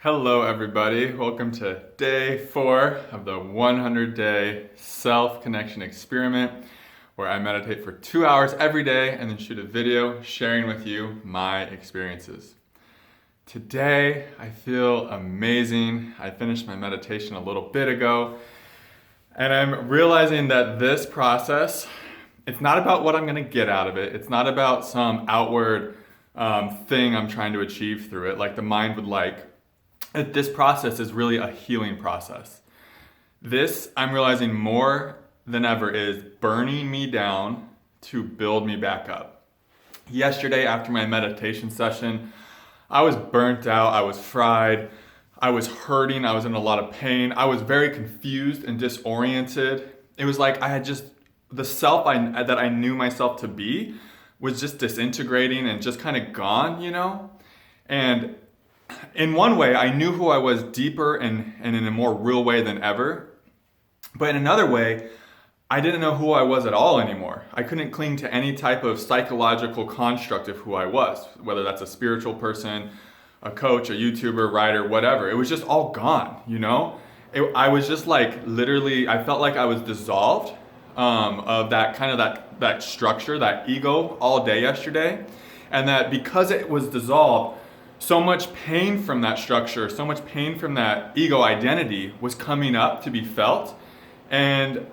Hello everybody, welcome to day 4 of the 100-day self-connection experiment where I meditate for 2 hours every day and then shoot a video sharing with you my experiences. Today I feel amazing. I finished my meditation a little bit ago and I'm realizing that this process, it's not about what I'm going to get out of it. It's not about some outward thing I'm trying to achieve through it like the mind would like. This process is really a healing process. This, I'm realizing more than ever, is burning me down to build me back up. Yesterday, after my meditation session, I was burnt out, I was fried, I was hurting, I was in a lot of pain, I was very confused and disoriented. It was like I had just, the self that I knew myself to be was just disintegrating and just kind of gone, And in one way, I knew who I was deeper and in a more real way than ever. But in another way, I didn't know who I was at all anymore. I couldn't cling to any type of psychological construct of who I was, whether that's a spiritual person, a coach, a YouTuber, writer, whatever. It was just all gone, I was just like literally, I felt like I was dissolved of that kind of that structure, that ego all day yesterday. And that because it was dissolved, so much pain from that structure, so much pain from that ego identity was coming up to be felt. And,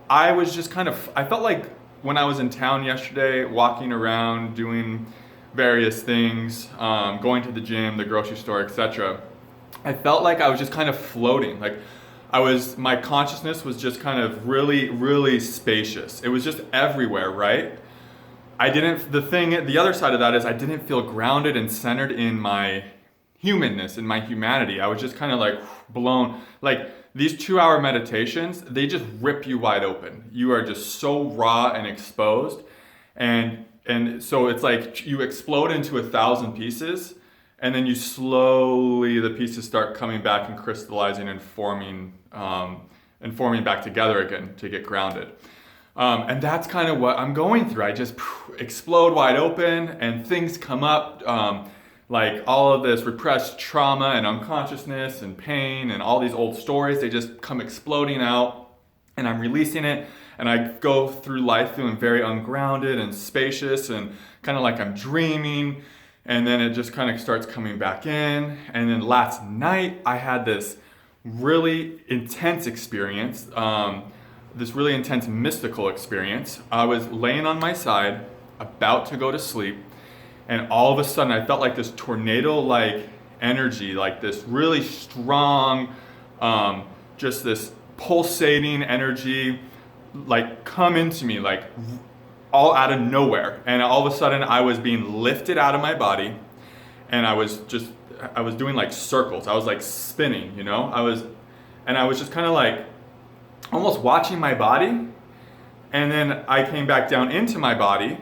I was just I felt like when I was in town yesterday, walking around, doing various things, going to the gym, the grocery store, etc., I felt like I was just kind of floating. Like my consciousness was just kind of really, really spacious. It was just everywhere, right? The other side of that is I didn't feel grounded and centered in my humanness, in my humanity. I was just kind of like blown. Like these 2-hour meditations, they just rip you wide open. You are just so raw and exposed. And so it's like you explode into 1,000 pieces and then the pieces start coming back and crystallizing and forming back together again to get grounded. And that's kind of what I'm going through. I just explode wide open and things come up, like all of this repressed trauma and unconsciousness and pain and all these old stories, they just come exploding out and I'm releasing it. And I go through life feeling very ungrounded and spacious and kind of like I'm dreaming. And then it just kind of starts coming back in. And then last night I had this really intense experience. This really intense mystical experience. I was laying on my side, about to go to sleep, and all of a sudden I felt like this tornado-like energy, like this really strong, just this pulsating energy, like come into me, like all out of nowhere. And all of a sudden I was being lifted out of my body, and I was doing like circles. I was like spinning, I was just kind of like, almost watching my body, and then I came back down into my body.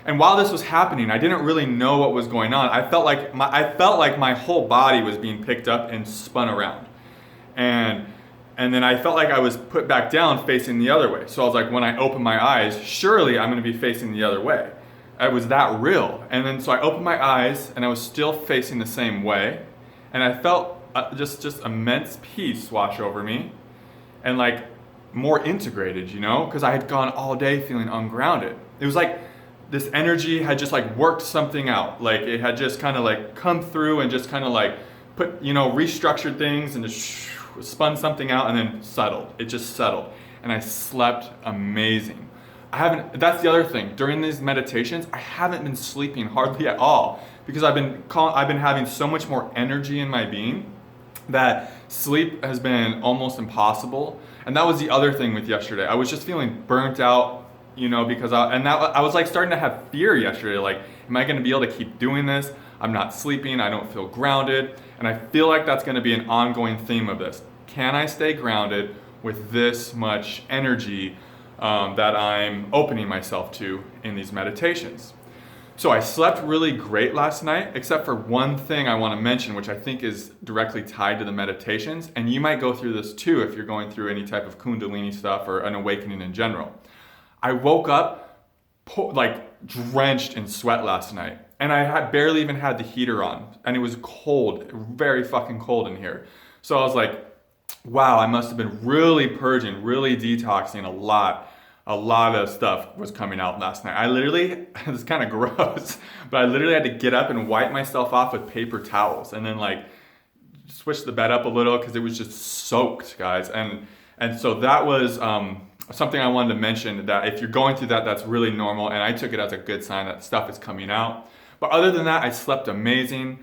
And while this was happening, I didn't really know what was going on. I felt like my whole body was being picked up and spun around, and then I felt like I was put back down facing the other way. So I was like, when I open my eyes, surely I'm going to be facing the other way. It was that real. And then so I opened my eyes, and I was still facing the same way, and I felt just immense peace wash over me, and like more integrated, because I had gone all day feeling ungrounded. It was like this energy had just like worked something out. Like it had just kind of like come through and just kind of like put, restructured things and just spun something out and then settled. It just settled. And I slept amazing. That's the other thing. During these meditations, I haven't been sleeping hardly at all because I've been having so much more energy in my being that sleep has been almost impossible. And that was the other thing with yesterday. I was just feeling burnt out, because I was like starting to have fear yesterday. Like, am I going to be able to keep doing this? I'm not sleeping. I don't feel grounded. And I feel like that's going to be an ongoing theme of this. Can I stay grounded with this much energy that I'm opening myself to in these meditations? So I slept really great last night, except for one thing I want to mention, which I think is directly tied to the meditations. And you might go through this too if you're going through any type of kundalini stuff or an awakening in general. I woke up like drenched in sweat last night. and I had barely even had the heater on, and it was cold, very fucking cold in here. So I was like, wow, I must have been really purging, really detoxing a lot. A lot of stuff was coming out last night. I literally, it's kind of gross, but I literally had to get up and wipe myself off with paper towels, and then like switch the bed up a little because it was just soaked, guys. And so that was something I wanted to mention, that if you're going through that, that's really normal, and I took it as a good sign that stuff is coming out. But other than that, I slept amazing.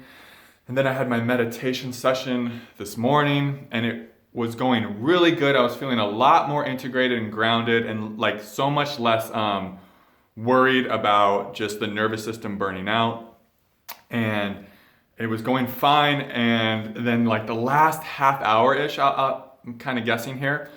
And then I had my meditation session this morning, and it was going really good. I was feeling a lot more integrated and grounded, and like so much less worried about just the nervous system burning out. And it was going fine. And then like the last half hour-ish, I'm kind of guessing here,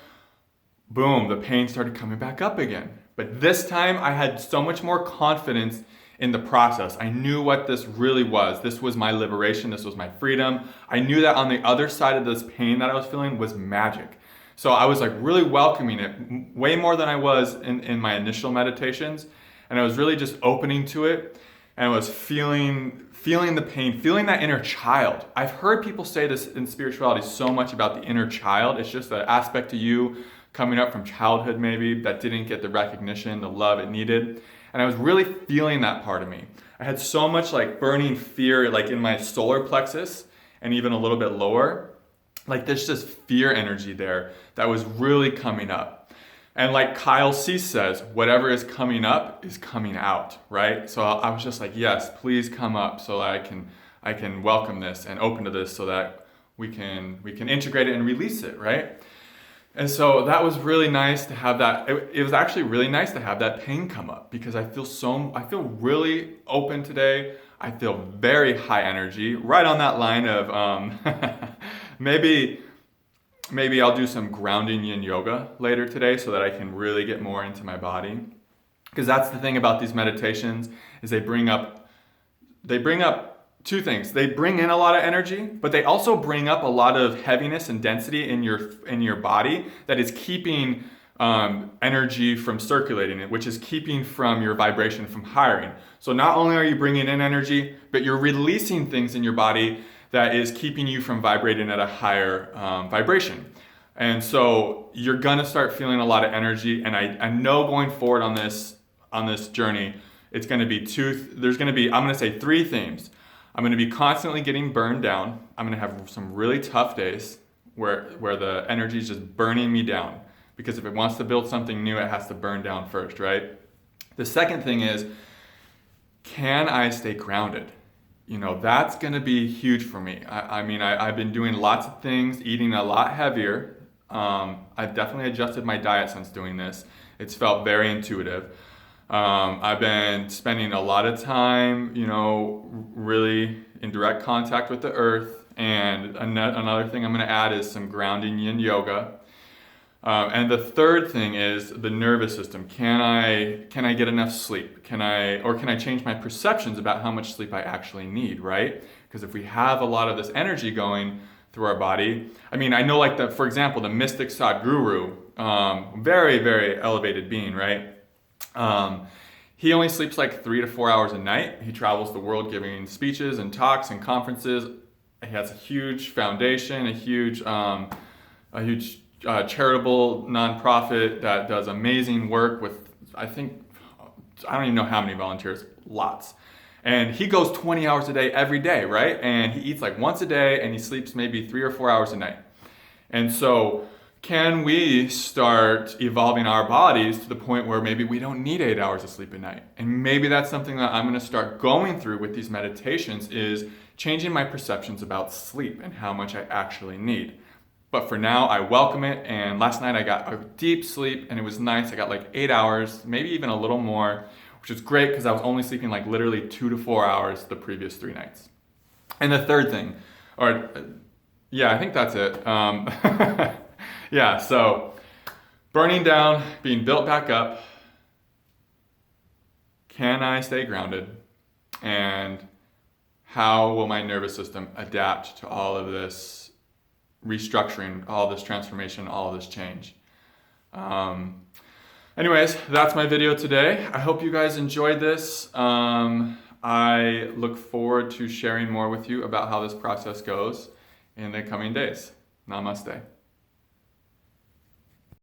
boom, the pain started coming back up again. But this time I had so much more confidence in the process. I knew what this really was. This was my liberation. This was my freedom. I knew that on the other side of this pain that I was feeling was magic. So I was like really welcoming it way more than I was in my initial meditations. And I was really just opening to it. And I was feeling the pain, feeling that inner child. I've heard people say this in spirituality so much about the inner child. It's just an aspect to you coming up from childhood maybe that didn't get the recognition, the love it needed. And I was really feeling that part of me. I had so much like burning fear like in my solar plexus and even a little bit lower. Like there's just fear energy there that was really coming up. And like Kyle Cease says, whatever is coming up is coming out, right? So I was just like, yes, please come up so that I can welcome this and open to this so that we can integrate it and release it, right? And so that was really nice to have that. It was actually really nice to have that pain come up because I feel really open today. I feel very high energy, right on that line of maybe I'll do some grounding yin yoga later today so that I can really get more into my body. Because that's the thing about these meditations is they bring up two things. They bring in a lot of energy, but they also bring up a lot of heaviness and density in your body that is keeping energy from circulating it, which is keeping from your vibration from hiring. So not only are you bringing in energy, but you're releasing things in your body that is keeping you from vibrating at a higher vibration. And so you're gonna start feeling a lot of energy. And I know going forward on this journey, it's gonna be I'm gonna say 3 themes. I'm going to be constantly getting burned down. I'm going to have some really tough days where the energy is just burning me down. Because if it wants to build something new, it has to burn down first, right? The second thing is, can I stay grounded? You know, that's going to be huge for me. I've been doing lots of things, eating a lot heavier. I've definitely adjusted my diet since doing this. It's felt very intuitive. I've been spending a lot of time, you know, really in direct contact with the earth. And another thing I'm going to add is some grounding yin yoga. And the third thing is the nervous system. Can I get enough sleep? Can I change my perceptions about how much sleep I actually need, right? Because if we have a lot of this energy going through our body, I know like for example, the mystic Sadhguru, very, very elevated being, right? He only sleeps like 3 to 4 hours a night. He travels the world giving speeches and talks and conferences. He has a huge foundation, a huge charitable nonprofit that does amazing work with, I don't even know how many volunteers, lots. And he goes 20 hours a day every day, right? And he eats like once a day and he sleeps maybe 3 or 4 hours a night. And so can we start evolving our bodies to the point where maybe we don't need 8 hours of sleep a night? And maybe that's something that I'm going to start going through with these meditations, is changing my perceptions about sleep and how much I actually need. But for now, I welcome it. And last night I got a deep sleep and it was nice. I got like 8 hours, maybe even a little more, which is great because I was only sleeping like literally 2 to 4 hours the previous 3 nights. And the third thing, I think that's it. Yeah, so burning down, being built back up. Can I stay grounded? And how will my nervous system adapt to all of this restructuring, all this transformation, all of this change? Anyways, that's my video today. I hope you guys enjoyed this. I look forward to sharing more with you about how this process goes in the coming days. Namaste.